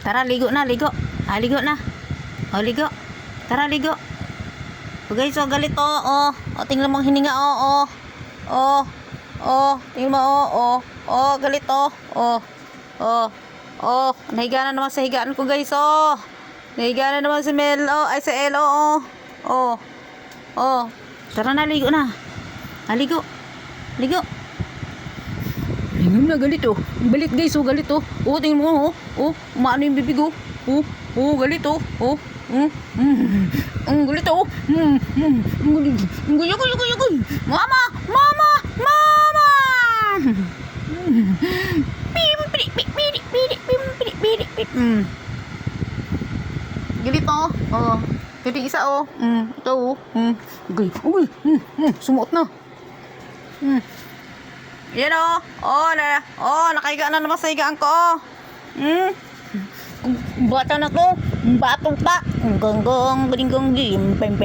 Tara, ligo na, ligo. Ligo na. Ligo. Tara, ligo. Guys, galit oh. Tingnan mo ang hininga tingnan mo galit nahiga na naman sa higaan ko guys nahiga na naman si Mel ay si El tara na, ligo na. Ligo. Ligo na, galit Galit guys, galit tingnan mo umaano yung bibig galit galit gulo. Mama. Galit Galit isa ito sumuot na. Yan nakahiga na naman sa higaan ko bata na to, batong pa, gonggong, gong, pem,